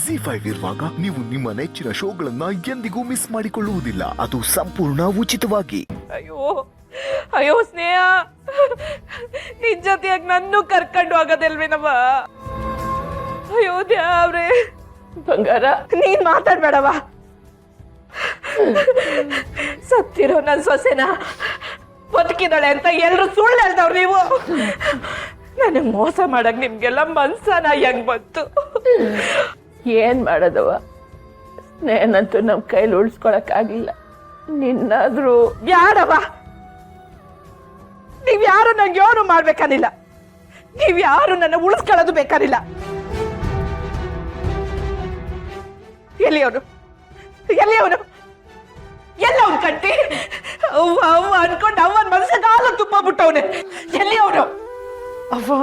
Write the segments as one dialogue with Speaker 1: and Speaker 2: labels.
Speaker 1: ಜಿ5 ಇರುವಾಗ ನೀವು ನಿಮ್ಮ ನೆಚ್ಚಿನ ಶೋಗಳನ್ನ ಎಂದಿಗೂ ಮಿಸ್ ಮಾಡಿಕೊಳ್ಳುವುದಿಲ್ಲ. ಅದು ಸಂಪೂರ್ಣ ಉಚಿತವಾಗಿ.
Speaker 2: ಅಯ್ಯೋ ಅಯ್ಯೋ ಸ್ನೇಹ, ನಿನ್ ಜೊತೆಯಾಗಿ ನನ್ನೂ ಕರ್ಕೊಂಡು ಹೋಗೋದಲ್ವೇನವ? ಅಯ್ಯೋ ದೇವ್ರೆ, ಬಂಗಾರ ನೀನ್ ಮಾತಾಡ್ಬೇಡವ. ಸತ್ತಿರೋ ನನ್ ಸೊಸೆನ ಬದುಕಿದಾಳೆ ಅಂತ ಎಲ್ರು ಸುಳ್ಳು ಹೇಳ್ದವ್ರು ನೀವು. ನನಗ್ ಮೋಸ ಮಾಡಕ್ ನಿಮ್ಗೆಲ್ಲ ಮನ್ಸನ ಹೆಂಗ್ ಬಂತು?
Speaker 3: ಏನ್ ಮಾಡೋದವ, ಸ್ನೇಹನಂತೂ ನಮ್ ಕೈಲಿ ಉಳಿಸ್ಕೊಳಕ್ ಆಗ್ಲಿಲ್ಲ. ನಿನ್ನಾದ್ರೂ
Speaker 2: ಬ್ಯಾಡವ, ನೀವ್ಯಾರು ನಂಗೆ ಏನು ಮಾಡ್ಬೇಕಾನಿಲ್ಲ. ನೀವ್ಯಾರು ನನ್ನ ಉಳಿಸ್ಕೊಳ್ಳೋದು ಬೇಕಾನಿಲ್ಲ. ಎಲ್ಲಿ ಅವನು ಎಲ್ಲ ಅವ್ನು ಕಟ್ಟಿ ಅವ್ವ ಅನ್ಕೊಂಡು ಅವನ್ ಮನಸ್ಸಿಗೆ ಹಾಲು ತುಪ್ಪ ಬಿಟ್ಟವನೆ. ಎಲ್ಲಿ ಅವನು? ಅವ್ವ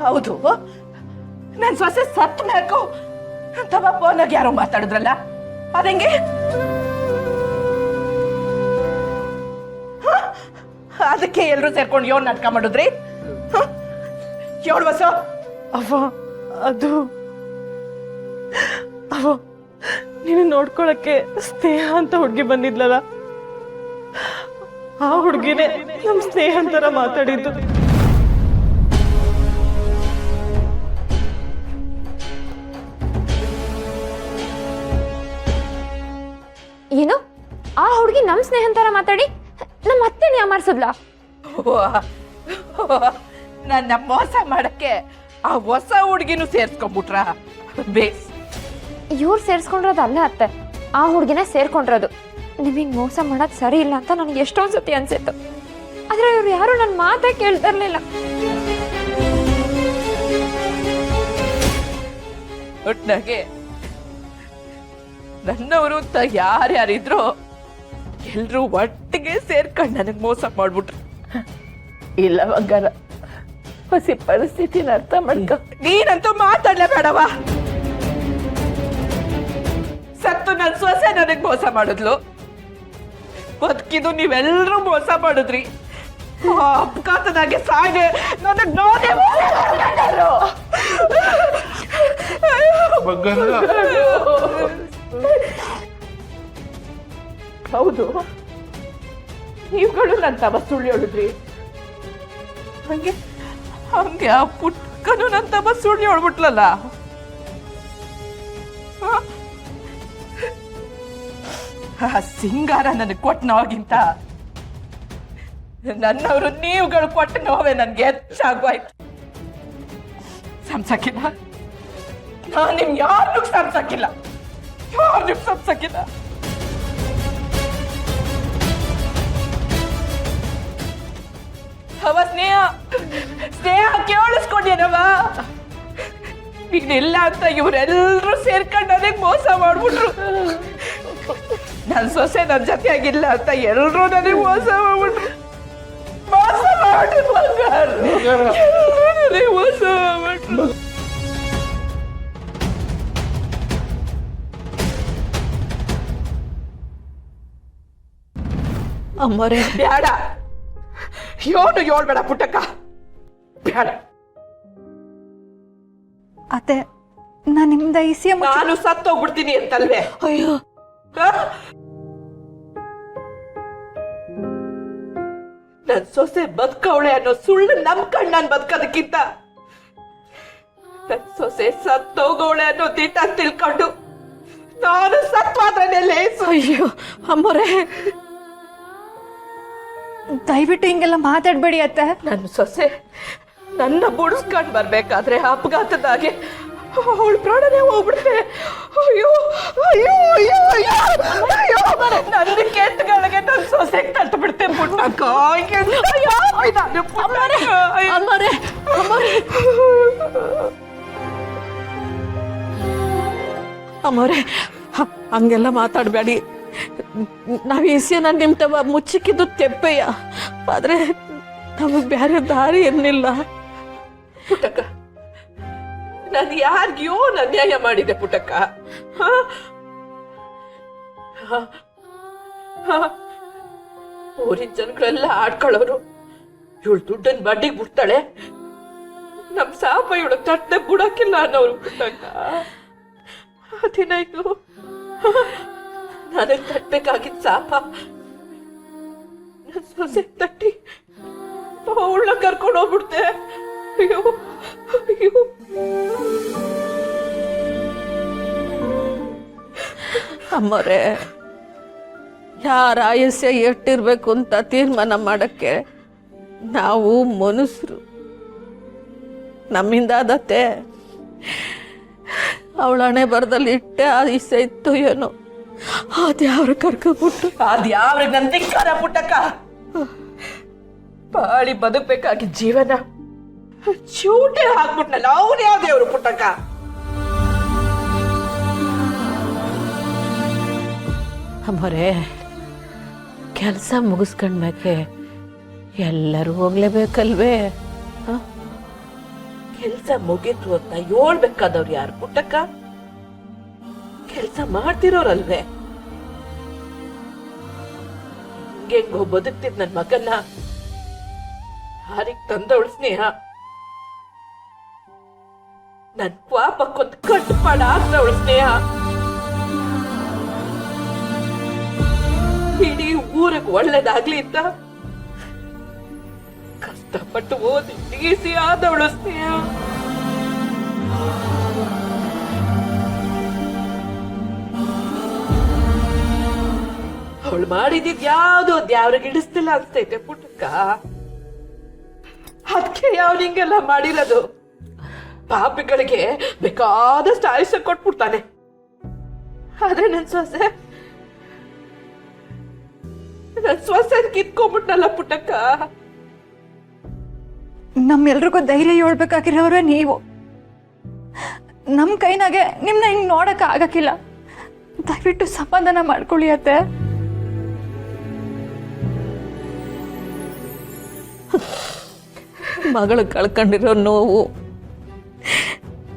Speaker 2: ಹೌದು, ನನ್ ಸೊಸೆ ಸತ್ ಬೇಕು ಅಂತವ ಫೋನಾಗ ಯಾರೋ ಮಾತಾಡಿದ್ರಲ್ಲ, ಅದಂಗೆ? ಅದಕ್ಕೆ ಎಲ್ರು ಸೇರ್ಕೊಂಡು ಯೋನ್ ನಾಟಕ ಮಾಡಿದ್ರಿ? ಯೋಳ್ ಬಸ.
Speaker 3: ಅವ್ವ ಅದು ಅವ್ವ, ನೀನು ನೋಡ್ಕೊಳಕ್ಕೆ ಸ್ನೇಹ ಅಂತ ಹುಡ್ಗಿ ಬಂದಿದ್ಲಲ್ಲ, ಆ ಹುಡ್ಗಿನೇ ನಮ್ ಸ್ನೇಹ ಅಂತರ ಮಾತಾಡಿದ್ದು.
Speaker 4: ಏನು, ಆ ಹುಡುಗಿ ನಮ್ ಸ್ನೇಹ ಅಂತಾರ ಮಾತಾಡಿ ನಮ್ಮ ಅತ್ತೆನೇ ಅಮಾರ್ಸದ್ಲಾ?
Speaker 2: ನನ್ನ ಮೋಸ ಮಾಡಕ್ಕೆ ಆ ಹೊಸ ಹುಡುಗಿನೂ ಸೇರ್ಸ್ಕೊಂಡ್ಬಿಟ್ರ? ಬೇಸ್,
Speaker 4: ಇವ್ರು ಸೇರ್ಸ್ಕೊಂಡಿರೋದು ಅಲ್ಲ ಅತ್ತೆ, ಆ ಹುಡುಗಿನ ಸೇರ್ಕೊಂಡಿರೋದು. ನಿಮಗೆ ಮೋಸ ಮಾಡೋದು ಸರಿ ಇಲ್ಲ ಅಂತ ನನಗೆ ಎಷ್ಟೊಂದು ಸತಿ ಅನ್ಸಿತ್ತು. ಆದ್ರೆ ಇವ್ರು ಯಾರು ನನ್ನ ಮಾತೇ ಕೇಳ್ತಾ ಇರ್ಲಿಲ್ಲ.
Speaker 2: ಒಟ್ನಾಗೆ ನನ್ನವರು ಅಂತ ಯಾರ್ಯಾರಿದ್ರು ಎಲ್ರು ಒಟ್ಟಿಗೆ ಸೇರ್ಕೊಂಡು ನನಗ್ ಮೋಸ ಮಾಡ್ಬಿಟ್ರು.
Speaker 3: ಇಲ್ಲ ಬಂಗಾರ, ಹೊಸ ಪರಿಸ್ಥಿತಿನ ಅರ್ಥ ಮಾಡ್ಕೊ.
Speaker 2: ನೀನಂತೂ ಮಾತಾಡ್ಲೇಬೇಡವ. ಸತ್ತು ನನ್ ಸೊಸೆ ನನಗ್ ಮೋಸ ಮಾಡಿದ್ಲು, ಬದುಕಿದು ನೀವೆಲ್ಲರೂ ಮೋಸ ಮಾಡಿದ್ರಿ. ಅಪಘಾತದಾಗೆ ಸಾಯ್ದೆ ನನಗ್ ನೋಡೇ. ಹೌದು, ನೀವುಗಳು ನನ್ನ ತವ ಸುಳ್ಳು ಹೇಳಿದ್ರಿ. ಹಂಗೆ ಹಂಗೆ ಆ ಪುಟ್ಕನು ನನ್ನ ತವ ಸುಳ್ಳು ಹೇಳ್ಬಿಟ್ಲಲ್ಲ. ಆ ಸಿಂಗಾರ ನನಗೆ ಕೊಟ್ಟ ನೋವಾಗಿಂತ ನನ್ನವರು ನೀವುಗಳು ಕೊಟ್ಟ ನೋವೇ ನನ್ಗೆ ಹೆಚ್ಚಾಗೋಯ್ತು. ಸಂಸಕ್ಕಿಲ್ಲ, ನಾನು ನಿಮ್ ಯಾರನ್ನೂ ಸಂಸಕ್ಕಿಲ್ಲ, ಯಾರನ್ನೂ ಸಂಸಕ್ಕಿಲ್ಲ. ಅವ ಸ್ನೇಹ ಕೇಳಿಸ್ಕೊಂಡೇನವ? ನೀನಿಲ್ಲ ಅಂತ ಇವರೆಲ್ಲರೂ ಸೇರ್ಕೊಂಡು ನನಗೆ ಮೋಸ ಮಾಡ್ಬಿಟ್ರು. ನನ್ ಸೊಸೆ ನನ್ನ ಜೊತೆ ಆಗಿಲ್ಲ ಅಂತ ಎಲ್ರೂ ನನಗೆ ಮೋಸ ಮಾಡ್ಬಿಟ್ರು. ಮೋಸ ಮಾಡ್ಬಿಟ್ರು ಬಂಗಾರ, ನನಗೆ ಮೋಸ ಮಾಡ್ಬಿಟ್ರು.
Speaker 3: ಅಮ್ಮರೇ
Speaker 2: ಬೇಡ, ಯೋನು ಹೇಳ್ಬೇಡ ಪುಟ್ಟಕ್ಕ, ಬೇಡ.
Speaker 5: ಅತ್ತೆ, ನಾನು ನಿಮ್ದ ಇಸಿಯ
Speaker 2: ನಾನು ಸತ್ತೋಗ್ಬಿಡ್ತೀನಿ ಅಂತಲ್ವೇ?
Speaker 3: ಅಯ್ಯೋ,
Speaker 2: ನನ್ ಸೊಸೆ ಬದುಕವಳೆ ಅನ್ನೋ ಸುಳ್ಳು ನಂಬ್ಕಂಡ್ ನಾನ್ ಬದುಕೋದಕ್ಕಿಂತ ನನ್ ಸೊಸೆ ಸತ್ತೋಗವಳೆ ಅನ್ನೋ ದಿಟ್ಟ ತಿಳ್ಕೊಂಡು ನಾನು ಸತ್ವಾದ್ರೆ ಲೇಸು.
Speaker 3: ಅಯ್ಯೋ ಅಮ್ಮರೇ,
Speaker 5: ದಯವಿಟ್ಟು ಹಿಂಗೆಲ್ಲ ಮಾತಾಡ್ಬೇಡಿ ಅತ್ತೆ.
Speaker 2: ನನ್ನ ಸೊಸೆ ನನ್ನ ಬುಡಿಸ್ಕೊಂಡ್ ಬರ್ಬೇಕಾದ್ರೆ ಅಪಘಾತದಾಗೆ ಅವಳು ಪ್ರಾಣನೇ ಹೋಗ್ಬಿಡ್ತೆ. ಅಯ್ಯೋ ಅಯ್ಯೋ ಅಯ್ಯೋ ಅಯ್ಯೋ ಅಯ್ಯೋ, ನನ್ನ ಕೆಟ್ಟಗಳಿಗೆ ನನ್ನ ಸೊಸೆಗೆ ತಟ್ಟು ಬಿಡ್ತೆ ಪುಟ್ಟಕ್ಕ.
Speaker 3: ಅಮ್ಮರೇ, ಅಮ್ಮರೇ, ಹಂಗೆಲ್ಲ ಮಾತಾಡ್ಬೇಡಿ. ನಾವ್ ಈಸಿಯನ್ನ ನಿಮ್ ತವ ಮುಚ್ಚಿಕ್ಕಿದ್ದು ತೆಪ್ಪಯ್ಯ, ಆದ್ರೆ ನಮಗ್ ಬೇರೆ ದಾರಿ ಏನಿಲ್ಲ.
Speaker 2: ಪುಟ್ಟಕ್ಕ, ನಾನು ಯಾರಿಗ್ಯೋ ಅನ್ಯಾಯ ಮಾಡಿದೆ ಪುಟ್ಟಕ್ಕ. ಊರಿನ ಜನಗಳೆಲ್ಲ ಆಡ್ಕೊಳ್ಳೋರು, ಇವಳು ದುಡ್ಡನ್ ಬಡ್ಡಿಗೆ ಬಿಡ್ತಾಳೆ, ನಮ್ ಸಾಪ ಇವಳು ತಟ್ಟೆ ಬಿಡಕ್ಕಿಲ್ಲ ಅನ್ನೋರು ಪುಟ್ಟಕ್ಕ. ಅದೇನಾಯ್ತು, ನನಗ್ ತಟ್ಟಬೇಕಾಗಿದ್ದ ಸಾಪ ನನ್ ಸೊಸೆ ತಟ್ಟಿ ಅವಳನ್ನ ಕರ್ಕೊಂಡು ಹೋಗ್ಬಿಡ್ತೆ. ಅಯ್ಯೋ ಅಯ್ಯೋ. ಅಮ್ಮರೇ, ಯಾರ ಆಯಸ್ಸೆ ಎಷ್ಟಿರ್ಬೇಕು ಅಂತ ತೀರ್ಮಾನ ಮಾಡಕ್ಕೆ ನಾವು ಮನುಷ್ಯರು. ನಮ್ಮಿಂದ ಆದತ್ತೆ ಅವಳ ಹಣೆ ಬರದಲ್ಲಿ ಇಟ್ಟೆ ಆಯಸ್ಸೆ ಇತ್ತು ಏನೋ. ಅದ್ಯಾವ್ರ ಕರ್ಕೊಬಿಟ್ಟು ಅದ್ಯಾವ್ರಿಗೆ ನನ್ ಧಿಕ್ಕಾರ ಪುಟ್ಟಕ್ಕ. ಬಾಳಿ ಬದುಕ್ಬೇಕಾಗಿದ್ದ ಜೀವನ ಚೂಟೆ ಹಾಕ್ಬಿಟ್ನಲ್ಲ, ಅವ್ರು ಯಾವ್ದೇವ್ರು ಪುಟ್ಟಕ್ಕ. ಅಮ್ಮರೇ, ಕೆಲಸ ಮುಗಿಸ್ಕೊಂಡ್ಮೇಕೆ ಎಲ್ಲರೂ ಹೋಗ್ಲೇಬೇಕಲ್ವೇ? ಕೆಲ್ಸ ಮುಗೀತು ಅಂತ ಹೇಳ್ಬೇಕಾದವ್ರು ಯಾರು ಪುಟ್ಟಕ್ಕ? ಕೆಲ್ಸ ಮಾಡ್ತಿರೋರಲ್ವೇ? ಹಿಂಗೆಂಗೋ ಬದುಕ್ತಿದ್ ನನ್ ಮಗನ್ನ ಹಾರಿಗ್ ತಂದವಳು ಸ್ನೇಹ ನನ್ ಪಾಪಕ್ಕೊಂದು ಕಟ್ಟುಪಾಡ ಆಗ್ತವಳು ಸ್ನೇಹ. ಇಡೀ ಊರಿಗೆ ಒಳ್ಳೇದಾಗ್ಲಿ ಅಂತ ಕಷ್ಟಪಟ್ಟು ಓದಿ ಡಿಸಿ ಆದವಳು ಸ್ನೇಹ. ಅವಳು ಮಾಡಿದಿದ್ ಯಾವ್ದು ಅದ್ಯಾವ್ರಿಗೆ ಹಿಡಿಸ್ತಿಲ್ಲ ಅನ್ಸ್ತೈತೆ ಪುಟ್ಟಕ್ಕ. ಅದಕ್ಕೆ ಯಾವ ಹಿಂಗೆಲ್ಲ ಮಾಡಿರೋದು. ಪಾಪಿಗಳಿಗೆ ಬೇಕಾದಷ್ಟು ಆಯುಷ್ಯ ಕೊಟ್ಬಿಡ್ತಾನೆ. ಆದ್ರೆ ನನ್ ಸೊಸೆ ಕಿತ್ಕೊಂಡ್ಬಿಟ್ನಲ್ಲ ಪುಟ್ಟಕ್ಕ.
Speaker 5: ನಮ್ಮೆಲ್ರಿಗೂ ಧೈರ್ಯ ಹೇಳ್ಬೇಕಾಗಿರೋರೆ ನೀವು. ನಮ್ ಕೈನಾಗೆ ನಿಮ್ನ ಹಿಂಗ್ ನೋಡಕ್ ಆಗಕ್ಕಿಲ್ಲ. ದಯವಿಟ್ಟು ಸಮಾಧಾನ ಮಾಡ್ಕೊಳ್ಳಿ ಅತ್ತೆ.
Speaker 2: ಮಗಳು ಕಳ್ಕೊಂಡಿರೋ ನೋವು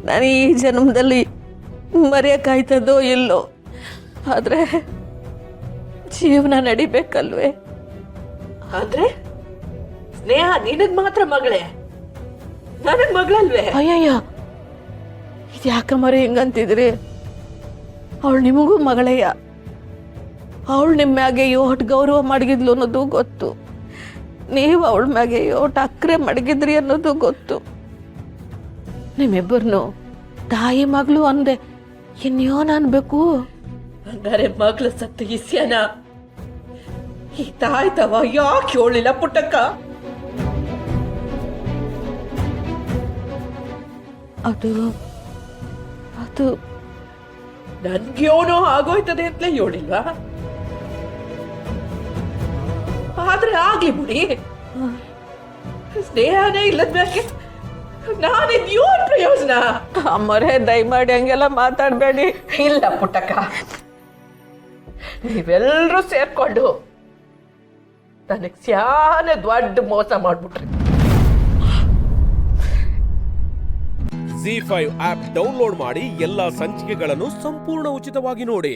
Speaker 2: ನಾನು ಈ ಜನ್ಮದಲ್ಲಿ ಮರೆಯಕ್ಕಾಯ್ತದೋ ಇಲ್ಲೋ, ಆದ್ರೆ ಜೀವನ ನಡಿಬೇಕಲ್ವೇ? ಆದ್ರೆ ಸ್ನೇಹ ನಿನಗ್ ಮಾತ್ರ ಮಗಳೇ, ನನಗ್ ಮಗಳಲ್ವೇ? ಅಯ್ಯಯ್ಯ, ಇದ್ಯಾಕಮ್ಮರಿ ಹಿಂಗಂತಿದ್ರಿ? ಅವಳು ನಿಮಗೂ ಮಗಳಯ್ಯ. ಅವಳು ನಿಮ್ಮ ಮ್ಯಾಗೆ ಯೋಟ್ ಗೌರವ ಮಡಗಿದ್ಲು ಅನ್ನೋದು ಗೊತ್ತು. ನೀವು ಅವಳ ಮ್ಯಾಗೆ ಯೋಟ್ ಅಕ್ರೆ ಮಡಗಿದ್ರಿ ಅನ್ನೋದು ಗೊತ್ತು. ನಿಮ್ಮಿಬ್ಬರನ್ನು ತಾಯಿ ಮಗಳು ಅಂದೆ ಇನ್ಯೋನ್ ಅನ್ಬೇಕು. ಹಂಗಾರೆ ಮಗಳು ಸತ್ತು ಇಸ್ಯಾನ ಈ ತಾಯ್ತವ ಯಾಕೆ ಹೇಳಿಲ್ಲ ಪುಟ್ಟಕ್ಕ? ಅದು ಅದು ನನ್ಗೇನೋ ಆಗೋಯ್ತದೆ ಅಂತಲೇ ಹೇಳಿಲ್ವಾ? ಆದ್ರೆ ಆಗ್ಲಿ ಬಿಡಿ, ಸ್ನೇಹನೇ ಇಲ್ಲದ ಮ್ಯಾಕೆ ನಾನಿದ್ ಏನ್ ಪ್ರಯೋಜನ? ಅಮ್ಮರೇ, ದಯಮಾಡಿ ಹಂಗೆಲ್ಲ ಮಾತಾಡ್ಬೇಡಿ. ಇಲ್ಲ ಪುಟ್ಟಕ್ಕ, ನೀವೆಲ್ಲರೂ ಸೇರ್ಕೊಂಡು ನನಗ್ ಸ್ಯಾನೆ ದೊಡ್ಡ ಮೋಸ ಮಾಡ್ಬಿಟ್ರಿ.
Speaker 6: ZEE5 ಆಪ್ ಡೌನ್ಲೋಡ್ ಮಾಡಿ ಎಲ್ಲಾ ಸಂಚಿಕೆಗಳನ್ನು ಸಂಪೂರ್ಣ ಉಚಿತವಾಗಿ ನೋಡಿ.